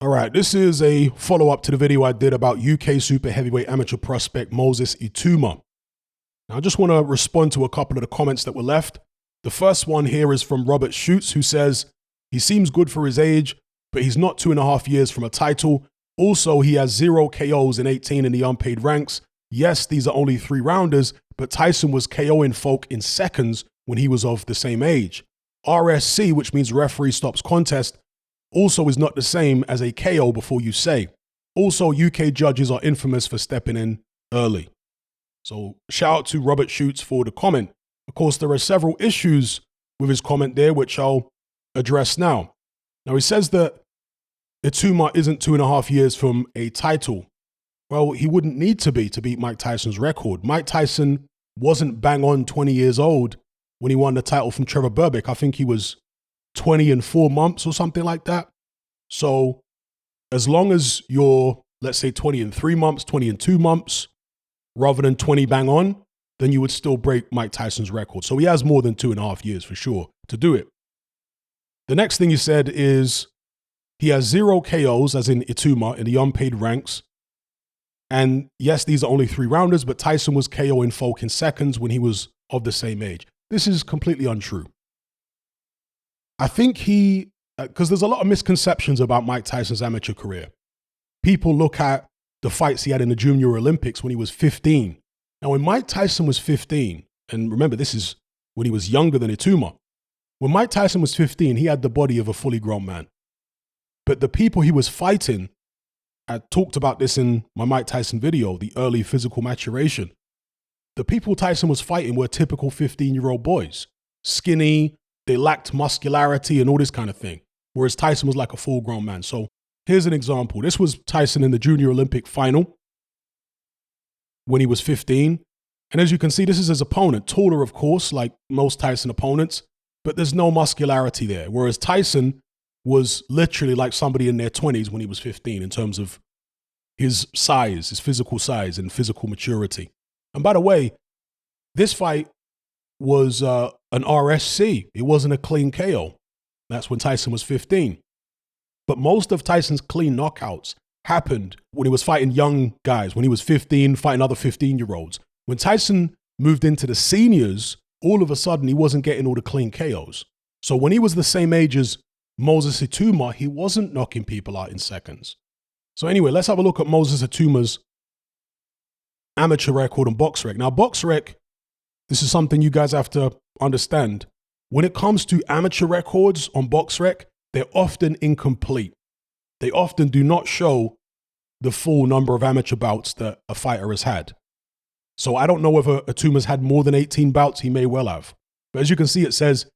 All right, this is a follow-up to the video I did about UK super heavyweight amateur prospect Moses Itauma. Now, I just want to respond to a couple of the comments that were left. The first one here is from Robert Schutz, who says, he seems good for his age, but he's not 2.5 years from a title. Also, he has 0 KOs and 18 in the unpaid ranks. Yes, these are only 3-rounders, but Tyson was KOing folk in seconds when he was of the same age. RSC, which means referee stops contest, also is not the same as a KO before you say. Also, UK judges are infamous for stepping in early. So shout out to Robert Schutz for the comment. Of course, there are several issues with his comment there, which I'll address now. Now, he says that Itauma isn't 2.5 years from a title. Well, he wouldn't need to beat Mike Tyson's record. Mike Tyson wasn't bang on 20 years old when he won the title from Trevor Berbick. I think he was 20 and 4 months or something like that. So as long as you're, let's say 20 and 3 months, 20 and 2 months, rather than 20 bang on, then you would still break Mike Tyson's record. So he has more than 2.5 years for sure to do it. The next thing he said is he has 0 KOs, as in Itauma, in the unpaid ranks. And yes, these are only 3-rounders, but Tyson was KOing folk in seconds when he was of the same age. This is completely untrue. I think because there's a lot of misconceptions about Mike Tyson's amateur career. People look at the fights he had in the Junior Olympics when he was 15. Now, when Mike Tyson was 15, and remember, this is when he was younger than Itauma. When Mike Tyson was 15, he had the body of a fully grown man. But the people he was fighting, I talked about this in my Mike Tyson video, the early physical maturation. The people Tyson was fighting were typical 15-year-old boys. Skinny, they lacked muscularity and all this kind of thing. Whereas Tyson was like a full-grown man. So here's an example. This was Tyson in the Junior Olympic final when he was 15. And as you can see, this is his opponent. Taller, of course, like most Tyson opponents, but there's no muscularity there. Whereas Tyson was literally like somebody in their 20s when he was 15 in terms of his size, his physical size and physical maturity. And by the way, this fight was an RSC. It wasn't a clean KO. That's when Tyson was 15. But most of Tyson's clean knockouts happened when he was fighting young guys, when he was 15, fighting other 15-year-olds. When Tyson moved into the seniors, all of a sudden he wasn't getting all the clean KOs. So when he was the same age as Moses Itauma, he wasn't knocking people out in seconds. So anyway, let's have a look at Moses Itauma's amateur record on BoxRec. Now, BoxRec, this is something you guys have to understand. When it comes to amateur records on BoxRec, they're often incomplete. They often do not show the full number of amateur bouts that a fighter has had. So I don't know whether Itauma's had more than 18 bouts. He may well have. But as you can see, it says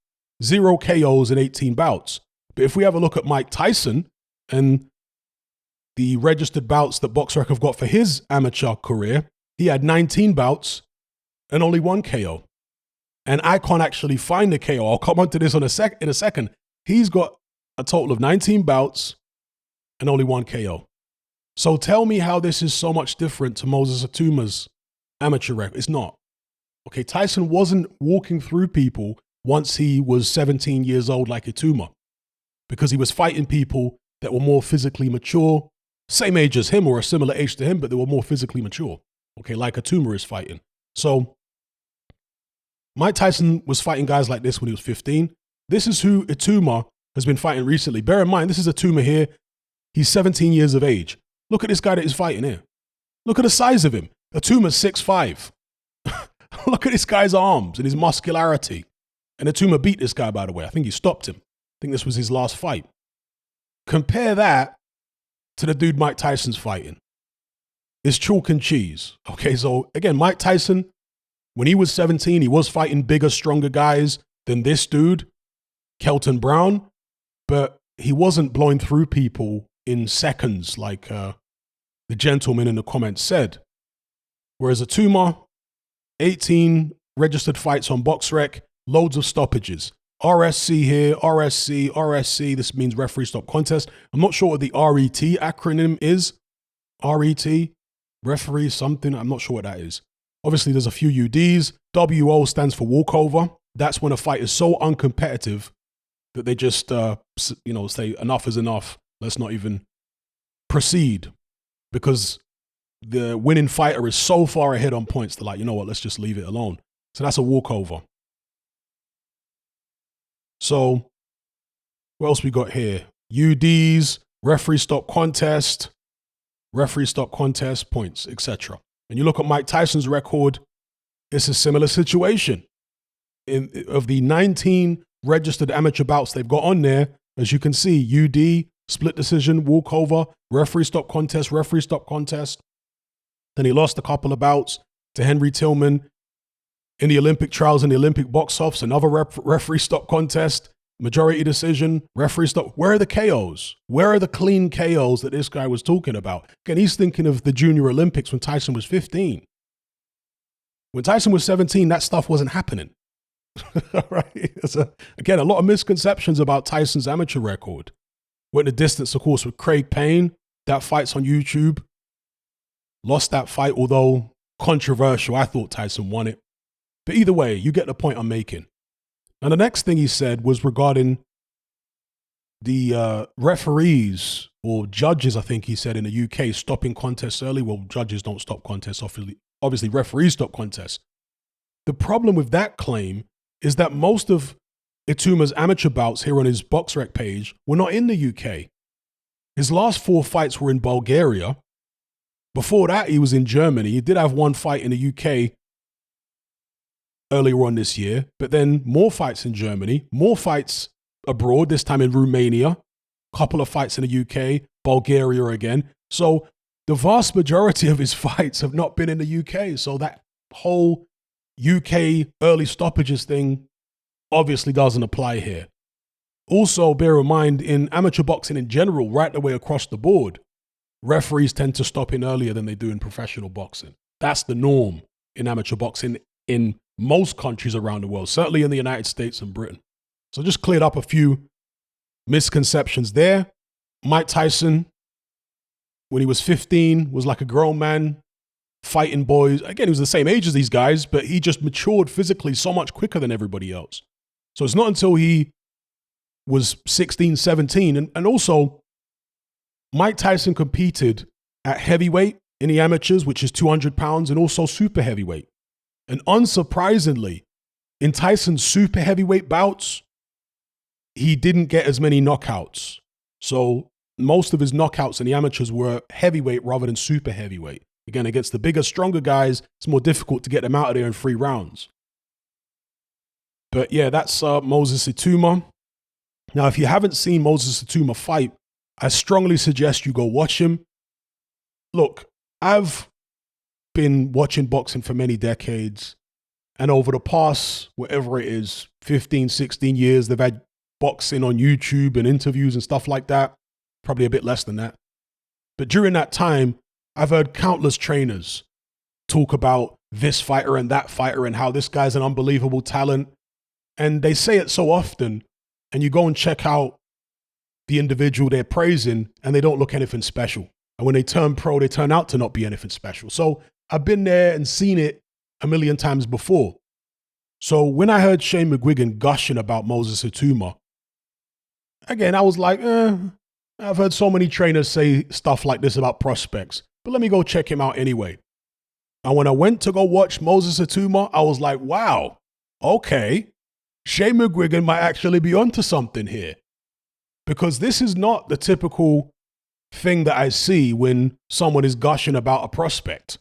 0 KOs and 18 bouts. But if we have a look at Mike Tyson and the registered bouts that BoxRec have got for his amateur career, he had 19 bouts and only 1 KO. And I can't actually find the KO. I'll come on to this in a second. He's got a total of 19 bouts and only 1 KO. So tell me how this is so much different to Moses Itauma's amateur record. It's not. Okay, Tyson wasn't walking through people once he was 17 years old like Itauma, because he was fighting people that were more physically mature, same age as him or a similar age to him, but they were more physically mature. Okay, like Itauma is fighting. So Mike Tyson was fighting guys like this when he was 15. This is who Itauma has been fighting recently. Bear in mind, this is Itauma here. He's 17 years of age. Look at this guy that he's fighting here. Look at the size of him. Itauma's 6'5". Look at this guy's arms and his muscularity. And Itauma beat this guy, by the way. I think he stopped him. I think this was his last fight. Compare that to the dude Mike Tyson's fighting. It's chalk and cheese. Okay, so again, Mike Tyson, when he was 17, he was fighting bigger, stronger guys than this dude, Kelton Brown, but he wasn't blowing through people in seconds like the gentleman in the comments said. Whereas Itauma, 18 registered fights on BoxRec, loads of stoppages. RSC here, RSC. This means referee stop contest. I'm not sure what the RET acronym is. RET, referee something. I'm not sure what that is. Obviously, there's a few UDs. WO stands for walkover. That's when a fight is so uncompetitive that they just, say enough is enough. Let's not even proceed because the winning fighter is so far ahead on points. They're like, you know what, let's just leave it alone. So that's a walkover. So what else we got here? UDs, referee stop contest, points, etc. And you look at Mike Tyson's record, it's a similar situation. Of the 19 registered amateur bouts they've got on there, as you can see, UD, split decision, walkover, referee stop contest. Then he lost a couple of bouts to Henry Tillman in the Olympic trials and the Olympic box-offs, another referee stop contest, majority decision, referee stop. Where are the KOs? Where are the clean KOs that this guy was talking about? Again, he's thinking of the Junior Olympics when Tyson was 15. When Tyson was 17, that stuff wasn't happening. Right? Again, a lot of misconceptions about Tyson's amateur record. Went the distance, of course, with Craig Payne. That fight's on YouTube. Lost that fight, although controversial. I thought Tyson won it. But either way, you get the point I'm making. Now, the next thing he said was regarding the referees or judges, I think he said, in the UK stopping contests early. Well, judges don't stop contests. Obviously, referees stop contests. The problem with that claim is that most of Itauma's amateur bouts here on his BoxRec page were not in the UK. His last 4 fights were in Bulgaria. Before that, he was in Germany. He did have one fight in the UK earlier on this year, but then more fights in Germany, more fights abroad, this time in Romania, couple of fights in the UK, Bulgaria again. So the vast majority of his fights have not been in the UK. So that whole UK early stoppages thing obviously doesn't apply here. Also, bear in mind, in amateur boxing in general, right the way across the board, referees tend to stop in earlier than they do in professional boxing. That's the norm in amateur boxing in most countries around the world, certainly in the United States and Britain. So just cleared up a few misconceptions there. Mike Tyson, when he was 15, was like a grown man fighting boys. Again, he was the same age as these guys, but he just matured physically so much quicker than everybody else. So it's not until he was 16, 17. And also, Mike Tyson competed at heavyweight in the amateurs, which is 200 pounds, and also super heavyweight. And unsurprisingly, in Tyson's super heavyweight bouts, he didn't get as many knockouts. So most of his knockouts in the amateurs were heavyweight rather than super heavyweight. Again, against the bigger, stronger guys, it's more difficult to get them out of there in 3 rounds. But yeah, that's Moses Itauma. Now, if you haven't seen Moses Itauma fight, I strongly suggest you go watch him. Look, I've been watching boxing for many decades, and over the past, whatever it is, 15, 16 years, they've had boxing on YouTube and interviews and stuff like that. Probably a bit less than that. But during that time, I've heard countless trainers talk about this fighter and that fighter and how this guy's an unbelievable talent. And they say it so often, and you go and check out the individual they're praising, and they don't look anything special. And when they turn pro, they turn out to not be anything special. So I've been there and seen it a million times before. So when I heard Shane McGuigan gushing about Moses Itauma, again, I was like, I've heard so many trainers say stuff like this about prospects, but let me go check him out anyway. And when I went to go watch Moses Itauma, I was like, wow, okay, Shane McGuigan might actually be onto something here. Because this is not the typical thing that I see when someone is gushing about a prospect.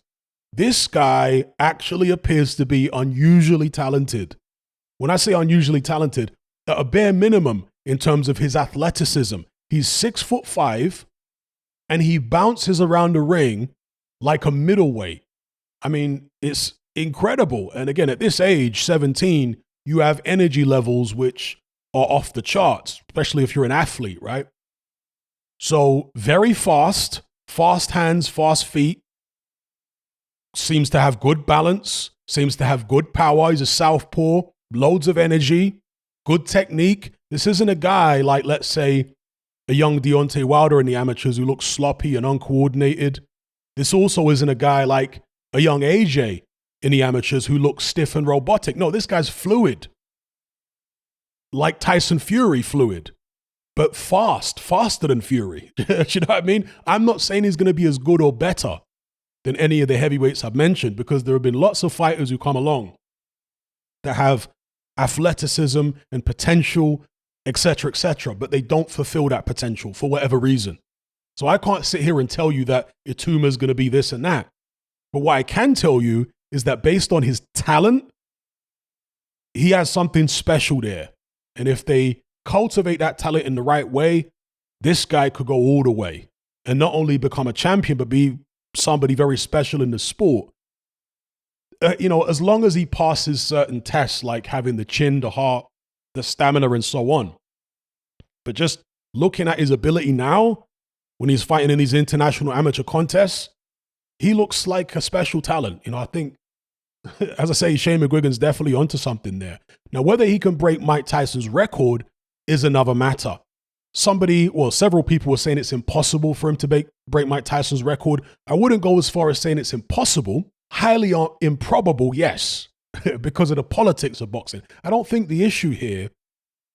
This guy actually appears to be unusually talented. When I say unusually talented, at a bare minimum in terms of his athleticism, he's 6'5", and he bounces around the ring like a middleweight. I mean, it's incredible. And again, at this age, 17, you have energy levels which are off the charts, especially if you're an athlete, right? So very fast hands, fast feet, seems to have good balance, seems to have good power. He's a southpaw, loads of energy, good technique. This isn't a guy like, let's say, a young Deontay Wilder in the amateurs who looks sloppy and uncoordinated. This also isn't a guy like a young AJ in the amateurs who looks stiff and robotic. No, this guy's fluid. Like Tyson Fury fluid. but faster than Fury. Do you know what I mean? I'm not saying he's going to be as good or better than any of the heavyweights I've mentioned, because there have been lots of fighters who come along that have athleticism and potential, etc., but they don't fulfill that potential for whatever reason. So I can't sit here and tell you that Itauma is going to be this and that. But what I can tell you is that based on his talent, he has something special there. And if they cultivate that talent in the right way, this guy could go all the way and not only become a champion, but be somebody very special in the sport. As long as he passes certain tests, like having the chin, the heart, the stamina, and so on. But just looking at his ability now, when he's fighting in these international amateur contests, he looks like a special talent. I think, as I say, Shane McGuigan's definitely onto something there. Now, whether he can break Mike Tyson's record is another matter. Several people were saying it's impossible for him to break Mike Tyson's record. I wouldn't go as far as saying it's impossible. Highly improbable, yes, because of the politics of boxing. I don't think the issue here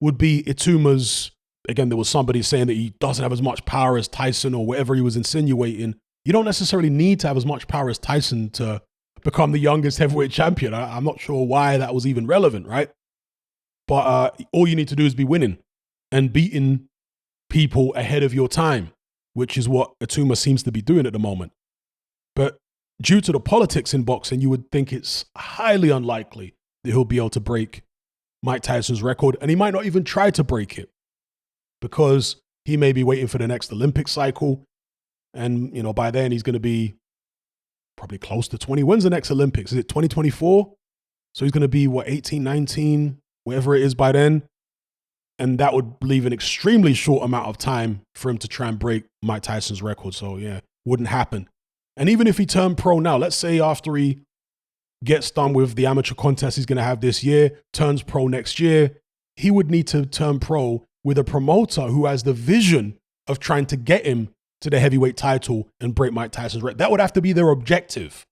would be Itauma's. Again, there was somebody saying that he doesn't have as much power as Tyson or whatever he was insinuating. You don't necessarily need to have as much power as Tyson to become the youngest heavyweight champion. I'm not sure why that was even relevant, right? But all you need to do is be winning and beating people ahead of your time, which is what Itauma seems to be doing at the moment. But due to the politics in boxing, you would think it's highly unlikely that he'll be able to break Mike Tyson's record, and he might not even try to break it because he may be waiting for the next Olympic cycle. And, by then he's going to be probably close to 20. When's the next Olympics? Is it 2024? So he's going to be, 18, 19, whatever it is by then. And that would leave an extremely short amount of time for him to try and break Mike Tyson's record. So, yeah, wouldn't happen. And even if he turned pro now, let's say after he gets done with the amateur contest he's going to have this year, turns pro next year, he would need to turn pro with a promoter who has the vision of trying to get him to the heavyweight title and break Mike Tyson's record. That would have to be their objective.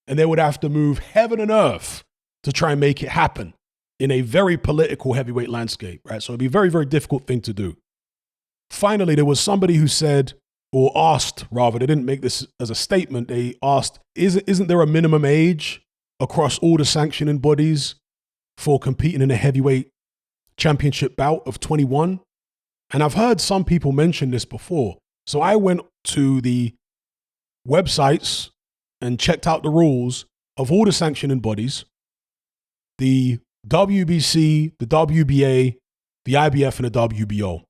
And they would have to move heaven and earth to try and make it happen in a very political heavyweight landscape, right? So it'd be a very, very difficult thing to do. Finally, there was somebody who said, or asked, rather, they didn't make this as a statement, they asked, isn't there a minimum age across all the sanctioning bodies for competing in a heavyweight championship bout of 21? And I've heard some people mention this before. So I went to the websites and checked out the rules of all the sanctioning bodies, the WBC, the WBA, the IBF, and the WBO.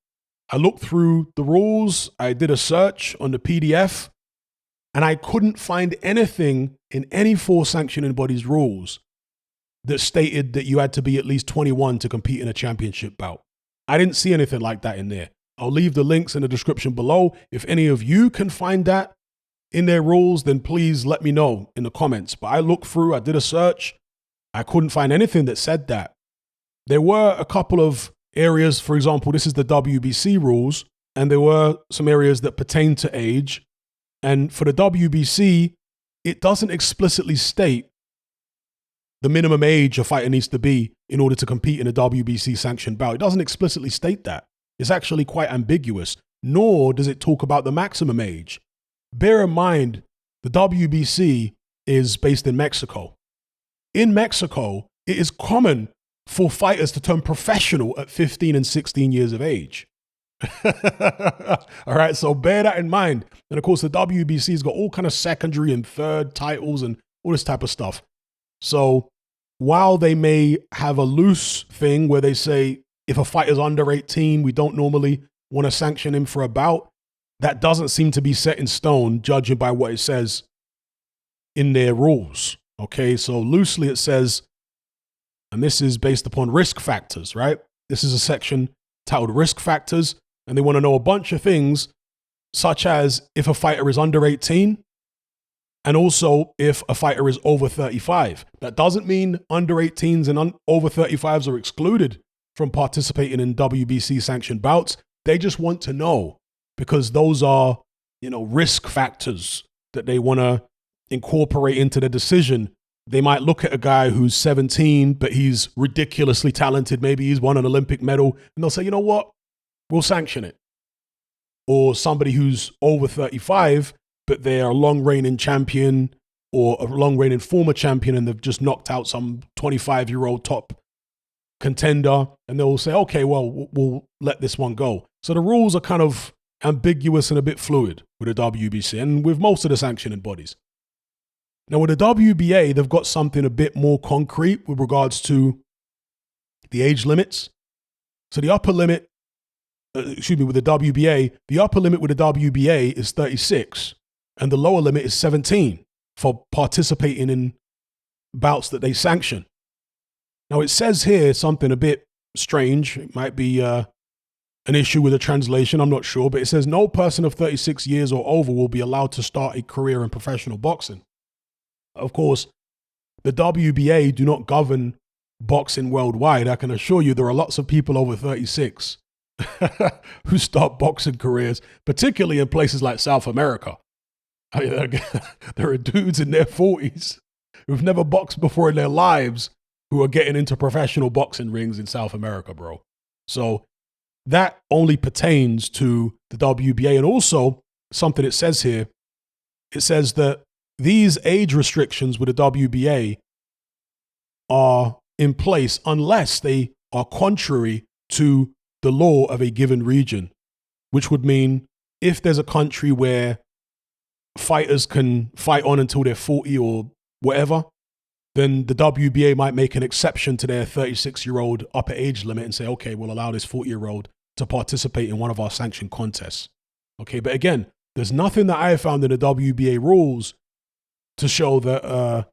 I looked through the rules, I did a search on the PDF, and I couldn't find anything in any four sanctioning bodies' rules that stated that you had to be at least 21 to compete in a championship bout. I didn't see anything like that in there. I'll leave the links in the description below. If any of you can find that in their rules, then please let me know in the comments. But I looked through, I did a search, I couldn't find anything that said that. There were a couple of areas, for example, this is the WBC rules, and there were some areas that pertain to age. And for the WBC, it doesn't explicitly state the minimum age a fighter needs to be in order to compete in a WBC sanctioned bout. It doesn't explicitly state that. It's actually quite ambiguous, nor does it talk about the maximum age. Bear in mind, the WBC is based in Mexico. In Mexico, it is common for fighters to turn professional at 15 and 16 years of age. All right, so bear that in mind. And of course, the WBC's got all kind of secondary and third titles and all this type of stuff. So while they may have a loose thing where they say, if a fighter's under 18, we don't normally want to sanction him for a bout, that doesn't seem to be set in stone, judging by what it says in their rules. Okay, so loosely it says, and this is based upon risk factors, right? This is a section titled risk factors, and they want to know a bunch of things, such as if a fighter is under 18, and also if a fighter is over 35. That doesn't mean under 18s and over 35s are excluded from participating in WBC sanctioned bouts. They just want to know, because those are, risk factors that they want to incorporate into the decision. They might look at a guy who's 17, but he's ridiculously talented. Maybe he's won an Olympic medal, and they'll say, you know what? we'll sanction it. Or somebody who's over 35, but they're a long reigning champion or a long reigning former champion and they've just knocked out some 25-year-old top contender, and they'll say, okay, well, we'll let this one go. So the rules are kind of ambiguous and a bit fluid with the WBC and with most of the sanctioning bodies. Now with the WBA, they've got something a bit more concrete with regards to the age limits. So the upper limit, with the WBA, the upper limit with the WBA is 36 and the lower limit is 17 for participating in bouts that they sanction. Now it says here something a bit strange. It might be an issue with the translation, I'm not sure, but it says no person of 36 years or over will be allowed to start a career in professional boxing. Of course, the WBA do not govern boxing worldwide. I can assure you there are lots of people over 36 who start boxing careers, particularly in places like South America. I mean, there are dudes in their 40s who've never boxed before in their lives who are getting into professional boxing rings in South America, bro. So that only pertains to the WBA. And also, something it says here, it says that these age restrictions with the WBA are in place unless they are contrary to the law of a given region, which would mean if there's a country where fighters can fight on until they're 40 or whatever, then the WBA might make an exception to their 36-year-old upper age limit and say, okay, we'll allow this 40-year-old to participate in one of our sanctioned contests. Okay, but again, there's nothing that I have found in the WBA rules to show that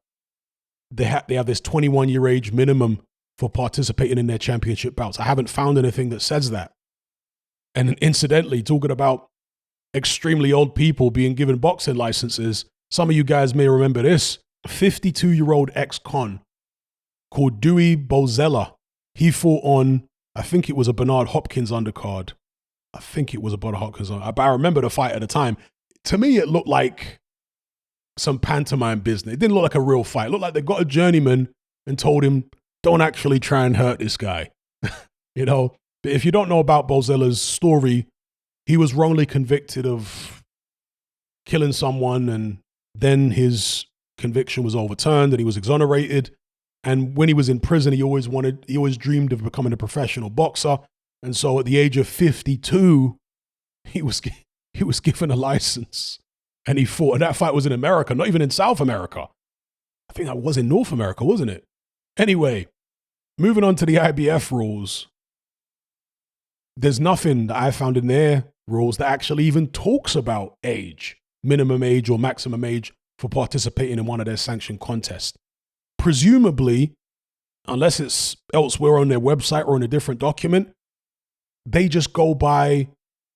they have this 21-year age minimum for participating in their championship bouts. I haven't found anything that says that. And incidentally, talking about extremely old people being given boxing licenses, some of you guys may remember this. A 52-year-old ex-con called Dewey Bozella. He fought on, I think it was a Bernard Hopkins undercard. But I remember the fight at the time. To me, it looked like some pantomime business. It didn't look like a real fight. It looked like they got a journeyman and told him, don't actually try and hurt this guy. You know, but if you don't know about Bozella's story, he was wrongly convicted of killing someone, and then his conviction was overturned and he was exonerated. And when he was in prison, he always dreamed of becoming a professional boxer. And so at the age of 52, he was given a license and he fought. And that fight was in America, not even in South America. I think that was in North America, wasn't it? Anyway, moving on to the IBF rules. There's nothing that I found in their rules that actually even talks about age, minimum age or maximum age for participating in one of their sanctioned contests. Presumably, unless it's elsewhere on their website or in a different document, they just go by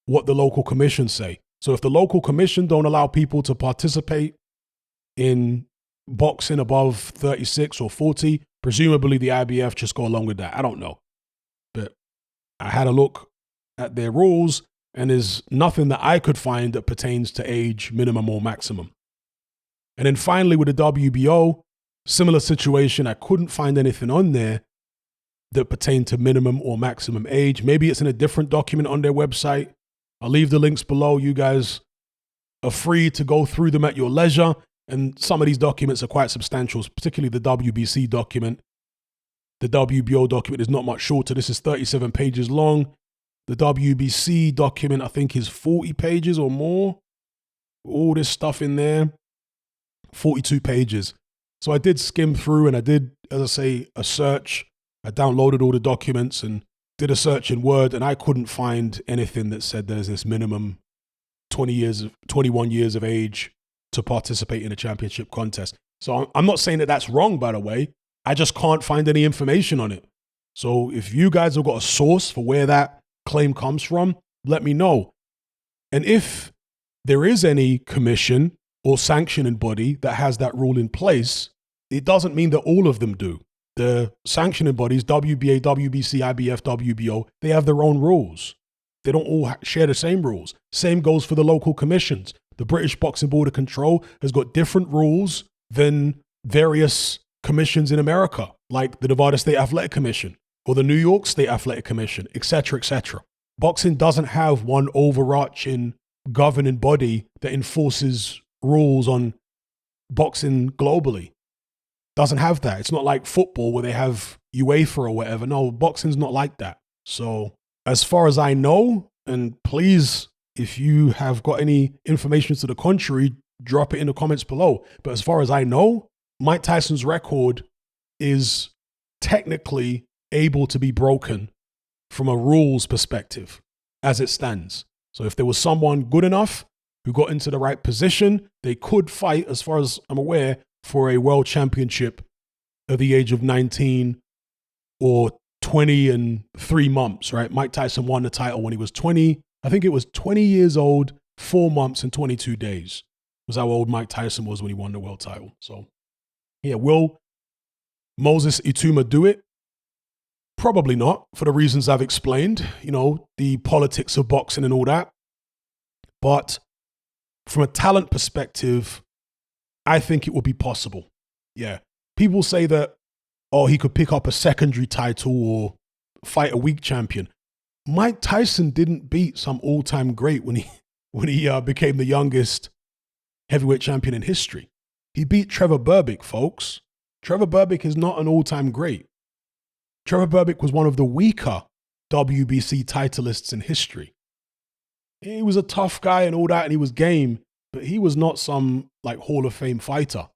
what the local commissions say. So if the local commission don't allow people to participate in boxing above 36 or 40, presumably the IBF just go along with that. I don't know. But I had a look at their rules and there's nothing that I could find that pertains to age, minimum or maximum. And then finally with the WBO, similar situation. I couldn't find anything on there that pertained to minimum or maximum age. Maybe it's in a different document on their website. I'll leave the links below. You guys are free to go through them at your leisure. And some of these documents are quite substantial, particularly the WBC document. The WBO document is not much shorter. This is 37 pages long. The WBC document, I think, is 40 pages or more. All this stuff in there, 42 pages. So I did skim through and I did, as I say, a search. I downloaded all the documents and did a search in Word, and I couldn't find anything that said there's this minimum 21 years of age to participate in a championship contest. So I'm not saying that that's wrong, by the way. I just can't find any information on it. So if you guys have got a source for where that claim comes from, let me know. And if there is any commission or sanctioning body that has that rule in place, it doesn't mean that all of them do. The sanctioning bodies, WBA, WBC, IBF, WBO, they have their own rules. They don't all share the same rules. Same goes for the local commissions. The British Boxing Board of Control has got different rules than various commissions in America, like the Nevada State Athletic Commission or the New York State Athletic Commission, etc., etc. Boxing doesn't have one overarching governing body that enforces rules on boxing globally. Doesn't have that. It's not like football where they have UEFA or whatever. No, boxing's not like that. So as far as I know, and please, if you have got any information to the contrary, drop it in the comments below. But as far as I know, Mike Tyson's record is technically able to be broken from a rules perspective as it stands. So if there was someone good enough who got into the right position, they could fight, as far as I'm aware, for a world championship at the age of 19 or 20 and 3 months, right? Mike Tyson won the title when he was 20. I think it was 20 years old, 4 months and 22 days was how old Mike Tyson was when he won the world title. So yeah, will Moses Itauma do it? Probably not, for the reasons I've explained, you know, the politics of boxing and all that. But from a talent perspective, I think it would be possible. Yeah. People say that, oh, he could pick up a secondary title or fight a weak champion. Mike Tyson didn't beat some all-time great when he became the youngest heavyweight champion in history. He beat Trevor Berbick, folks. Trevor Berbick is not an all-time great. Trevor Berbick was one of the weaker WBC titleists in history. He was a tough guy and all that, and he was game, but he was not some like Hall of Fame fighter.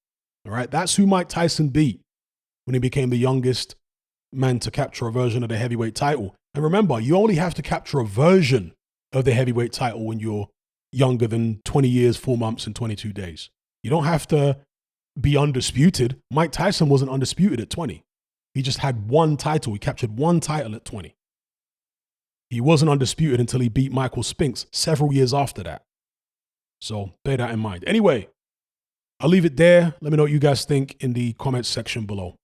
All right, that's who Mike Tyson beat when he became the youngest man to capture a version of the heavyweight title. And remember, you only have to capture a version of the heavyweight title when you're younger than 20 years, 4 months, and 22 days. You don't have to be undisputed. Mike Tyson wasn't undisputed at 20. He just had one title. He captured one title at 20. He wasn't undisputed until he beat Michael Spinks several years after that. So bear that in mind. Anyway, I'll leave it there. Let me know what you guys think in the comments section below.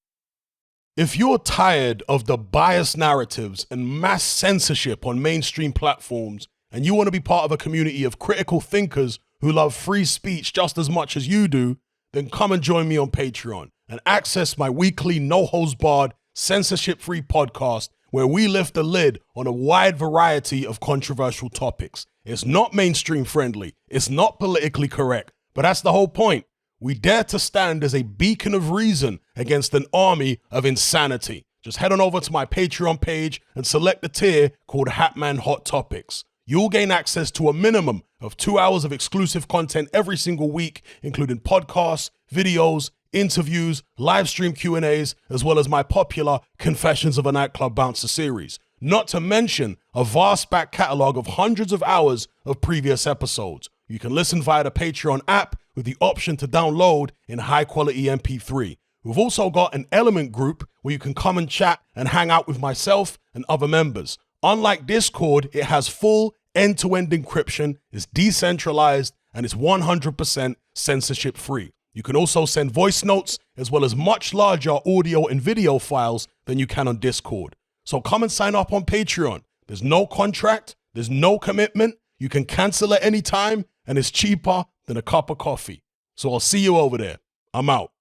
If you're tired of the biased narratives and mass censorship on mainstream platforms, and you want to be part of a community of critical thinkers who love free speech just as much as you do, then come and join me on Patreon and access my weekly no-holds-barred, censorship-free podcast where we lift the lid on a wide variety of controversial topics. It's not mainstream friendly, it's not politically correct, but that's the whole point. We dare to stand as a beacon of reason against an army of insanity. Just head on over to my Patreon page and select the tier called Hatman Hot Topics. You'll gain access to a minimum of 2 hours of exclusive content every single week, including podcasts, videos, interviews, live stream Q&As, as well as my popular Confessions of a Nightclub Bouncer series. Not to mention a vast back catalog of hundreds of hours of previous episodes. You can listen via the Patreon app with the option to download in high quality MP3. We've also got an Element group where you can come and chat and hang out with myself and other members. Unlike Discord, it has full end-to-end encryption, is decentralized, and is 100% censorship free. You can also send voice notes as well as much larger audio and video files than you can on Discord. So come and sign up on Patreon. There's no contract, there's no commitment, you can cancel at any time, and it's cheaper than a cup of coffee. So I'll see you over there. I'm out.